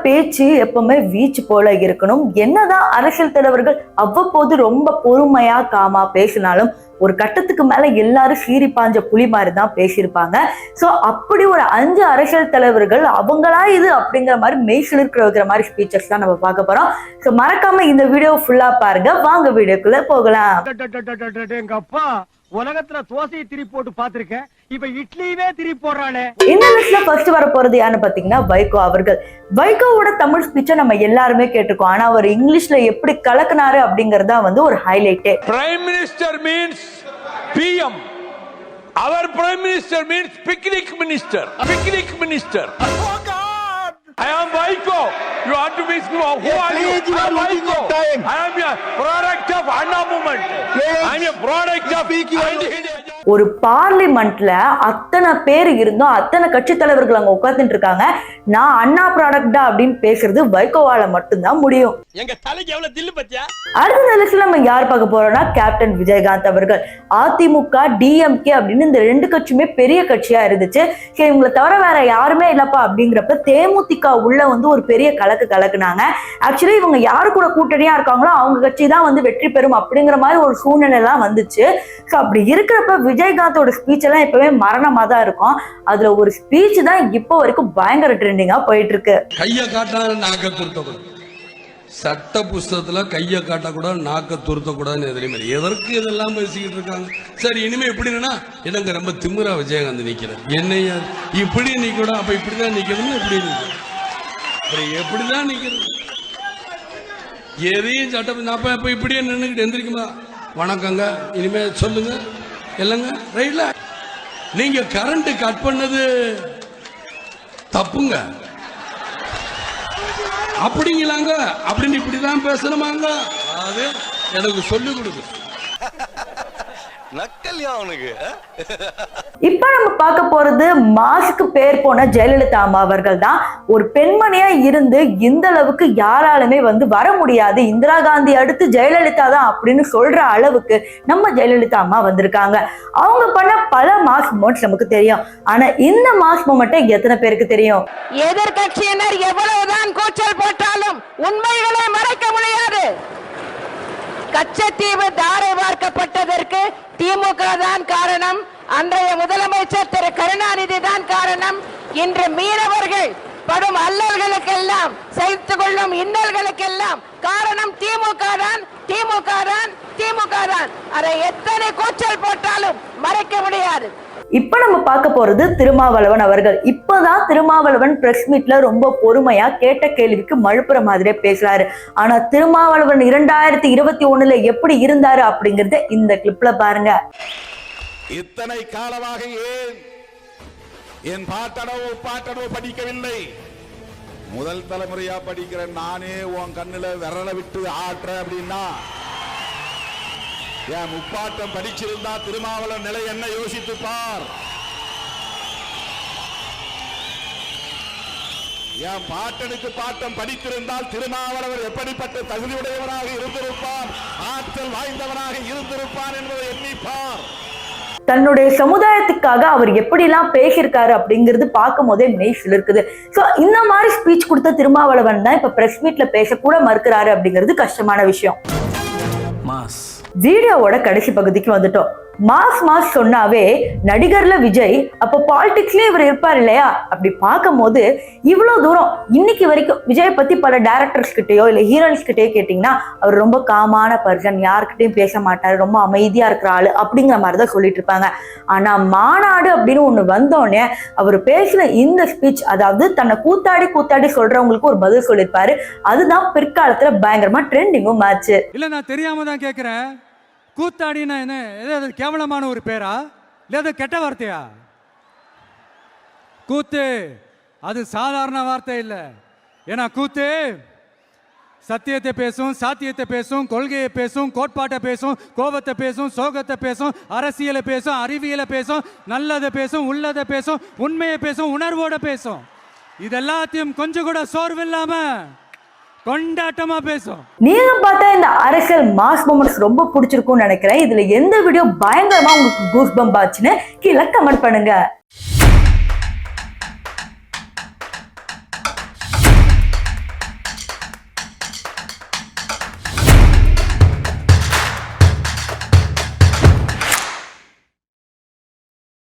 பேச்சு எப்பவுமே வீச்சு போல இருக்கணும். என்னதான் அரசியல் தலைவர்கள் அவ்வப்போது ரொம்ப பொறுமையா காமா பேசினாலும் ஒரு கட்டத்துக்கு மேல எல்லாரும் சீறி பாஞ்ச புலி மாதிரி தான் பேசியிருப்பாங்க. சோ அப்படி ஒரு 5 அரசியல் தலைவர்கள் அவங்களா இது அப்படிங்கிற மாதிரி மெய்சில் இருக்கிற மாதிரி ஸ்பீச்சஸ் தான் நம்ம பார்க்க போறோம். சோ மறக்காம இந்த வீடியோ ஃபுல்லா பாருங்க. வாங்க வீடியோக்குள்ள போகலாம். எங்க அப்பா உலகத்துல தோசையை திரி போட்டு பாத்திருக்கேன், இப்ப இட்லியே திரி போடுறானே. இந்த லிஸ்ட்ல ஃபர்ஸ்ட் வர போறது யாருன்னு பாத்தீங்கன்னா வைகோ அவர்கள். வைகோவோட தமிழ் ஸ்பீச்சை நம்ம எல்லாருமே கேட்டிருக்கோம். ஆனா அவர் இங்கிலீஷ்ல எப்படி கலக்குனாரு அப்படிங்கறதா ஒரு highlight. Prime minister means PM. அவர் prime minister means picnic minister. Picnic minister. I am Vaiko. You want to be who are you? I am Vaiko. I am a product of Anna movement. I am a product of ஒரு பார்லிமெண்ட்ல அத்தனை பேர் இருந்தோம், அத்தனை கட்சி தலைவர்கள் அங்க உட்கார்ந்துட்டு இருக்காங்க. நான் அண்ணா ப்ராடக்டா அப்படின்னு பேசுறது வைகோவால மட்டும்தான் முடியும். எங்க தலைக்கு எவ்வளவு தில்லு பத்தியா? அடுத்த நிலையில நம்ம யார் பார்க்க போறோம்னா கேப்டன் விஜயகாந்த் அவர்கள். அதிமுக டிஎம்கே அப்படின்னு இந்த 2 கட்சியுமே பெரிய கட்சியா இருந்துச்சு. இவங்களை தவிர வேற யாருமே இல்லப்பா அப்படிங்கிறப்ப தேமுதிக உள்ள ஒரு பெரிய கலக்குனாங்க. ஆக்சுவலி இவங்க யாரு கூட கூட்டணியா இருக்காங்களோ அவங்க கட்சி தான் வெற்றி பெறும் அப்படிங்கிற மாதிரி ஒரு சூழ்நிலை எல்லாம் வந்துச்சு. அப்படி இருக்கிறப்ப விஜயகாந்தோட ஸ்பீச் எல்லாம் எப்பவுமே மரணமா தான் இருக்கும். அதுல ஒரு ஸ்பீச் தான் இப்போ வரைக்கும் பயங்கர ட்ரெண்டிங்கா போயிட்டு இருக்கு. கைய காட்டா நாக்க துருத்தக்கூடாது, சட்ட புஸ்தகத்துல கைய காட்டக்கூடாது, நாக்க துருத்தக்கூடாதுன்னு எதிரிமே. எதற்கு இதெல்லாம் பேசிக்கிட்டு இருக்காங்க? சரி, இனிமே எப்படின்னா எனக்கு ரொம்ப திமிரா விஜயகாந்த் நிக்கிறார். என்னையா இப்படி நிக்கணும், அப்ப இப்படிதான் நிக்கணும்னு எப்படி நிக்கணும், எப்படிதான் நிக்கிறது? எதையும் சட்டம் அப்ப இப்படியே நின்றுக்கிட்டு எந்திரிக்குமா, வணக்கங்க இனிமே சொல்லுங்க இல்லைங்க ரைட்ல. நீங்க கரண்ட் கட் பண்ணது தப்புங்க அப்படிங்களாங்க அப்படின்னு இப்படிதான் பேசணுமாங்க? அது எனக்கு சொல்லி கொடுக்கு. இப்ப நம்ம பார்க்க போறது மாசுக்கு பேர் போன ஜெயலலிதா அம்மா அவர்கள் தான். ஒரு பெண்மணியா இருந்து இந்த அளவுக்கு யாராலுமே வர முடியாது, இந்திரா காந்தி அடுத்து ஜெயலலிதா தான் அப்படின்னு சொல்ற அளவுக்கு நம்ம ஜெயலலிதா அம்மா வந்திருக்காங்க. அவங்க பண்ண பல மாஸ் மூமெண்ட்ஸ் நமக்கு தெரியும். ஆனா இந்த மாஸ் மூமெண்ட் எத்தனை பேருக்கு தெரியும்? எதிர்கட்சியினர் எவ்வளவுதான் கூச்சல் போட்டாலும் உண்மைகளை மறைக்க முடியாது. கச்சத்தீவு தாரை பார்க்கப்பட்டதற்கு திமுக தான் காரணம், அன்றைய முதலமைச்சர் திரு கருணாநிதி தான் காரணம். இன்று மீனவர்கள் படும் அல்லல்களுக்கெல்லாம் சகித்துக் கொள்ளும் இன்னல்களுக்கெல்லாம் காரணம் திமுக தான், திமுக தான், திமுக தான். அதை எத்தனை கூச்சல் போட்டாலும் மறைக்க முடியாது. இப்ப நம்ம பார்க்க போறது திருமாவளவன் அவர்கள். இப்பதான் திருமாவளவன் பிரஸ் மீட்ல ரொம்ப பொறுமையா கேட்ட கேள்விக்கு மழுப்புற மாதிரியே பேசுறாரு. ஆனா திருமாவளவன் 2021 எப்படி இருந்தாரு அப்படிங்கறத இந்த கிளிப்ல பாருங்க. இத்தனை காலமாக ஏன் என் பாட்டனோ படிக்கவில்லை? முதல் தலைமுறையா படிக்கிற நானே உன் கண்ணுல விரல விட்டு ஆற்ற அப்படின்னா என் முப்பாட்டம் படிச்சிருந்தா திருமாவளவன் நிலை என்ன யோசித்து பார். என் பாட்டனுக்கு பாட்டம் படித்திருந்தால் திருமாவளவர் எப்படிப்பட்ட தகுதியுடையவராக இருந்திருப்பான், ஆற்றல் வாய்ந்தவராக இருந்திருப்பான் என்பதை எண்ணிப்பார். தன்னுடைய சமுதாயத்துக்காக அவர் எப்படிலாம் பேசியிருக்காரு அப்படிங்கிறது பார்க்கும் போதே மெய் சிலிர்க்குது. ஸோ இந்த மாதிரி ஸ்பீச் கொடுத்த திருமாவளவன் தான் இப்ப பிரஸ் மீட்ல பேசக்கூட மறுக்கிறாரு அப்படிங்கிறது கஷ்டமான விஷயம். வீடியோவோட கடைசி பகுதிக்கு வந்துட்டோம். மாஸ் சொன்னாவே நடிகர்ல விஜய், அப்ப பாலிடிக்ஸ்லயே இவர் இருப்பார் இல்லையா? அப்படி பார்க்கும் போது இவ்வளவு தூரம் இன்னைக்கு வரைக்கும் விஜய் பத்தி பல டைரக்டர்ஸ் கிட்டயோ இல்ல ஹீரோயின்ஸ் கிட்டயோ கேட்டீங்கன்னா அவர் ரொம்ப காமான பர்சன், யாருக்கிட்டையும் பேச மாட்டாரு, ரொம்ப அமைதியா இருக்கிற ஆளு அப்படிங்கிற மாதிரிதான் சொல்லிட்டு இருப்பாங்க. ஆனா மாநாடு அப்படின்னு ஒண்ணு வந்தோடனே அவர் பேசின இந்த ஸ்பீச், அதாவது தன்னை கூத்தாடி சொல்றவங்களுக்கு ஒரு பதில் சொல்லியிருப்பாரு. அதுதான் பிற்காலத்துல பயங்கரமா ட்ரெண்டிங்கும் ஆச்சு. இல்ல நான் தெரியாம தான் கேட்கிறேன், கூத்தாடினா என்ன? ஏதாவது கேவலமான ஒரு பேரா இல்ல கெட்ட வார்த்தையா? கூத்து அது சாதாரண வார்த்தை இல்லை. ஏன்னா கூத்து சத்தியத்தை பேசும், சாத்தியத்தை பேசும், கொள்கையை பேசும், கோட்பாட்டை பேசும், கோபத்தை பேசும், சோகத்தை பேசும், அரசியலை பேசும், அறிவியலை பேசும், நல்லதை பேசும், உள்ளதை பேசும், உண்மையை பேசும், உணர்வோட பேசும். இதெல்லாத்தையும் கொஞ்சம் கூட சோர்வில்லாம கொண்டாட்டமா பேசும். நீங்க பார்த்தா இந்த அரசியல் மாஸ் மூமெண்ட்ஸ் ரொம்ப பிடிச்சிருக்கும்னு நினைக்கிறேன். இதுல எந்த வீடியோ பயங்கரமா உங்களுக்கு கூஸ் பம்ப் ஆச்சுன்னு கீழே கமெண்ட் பண்ணுங்க.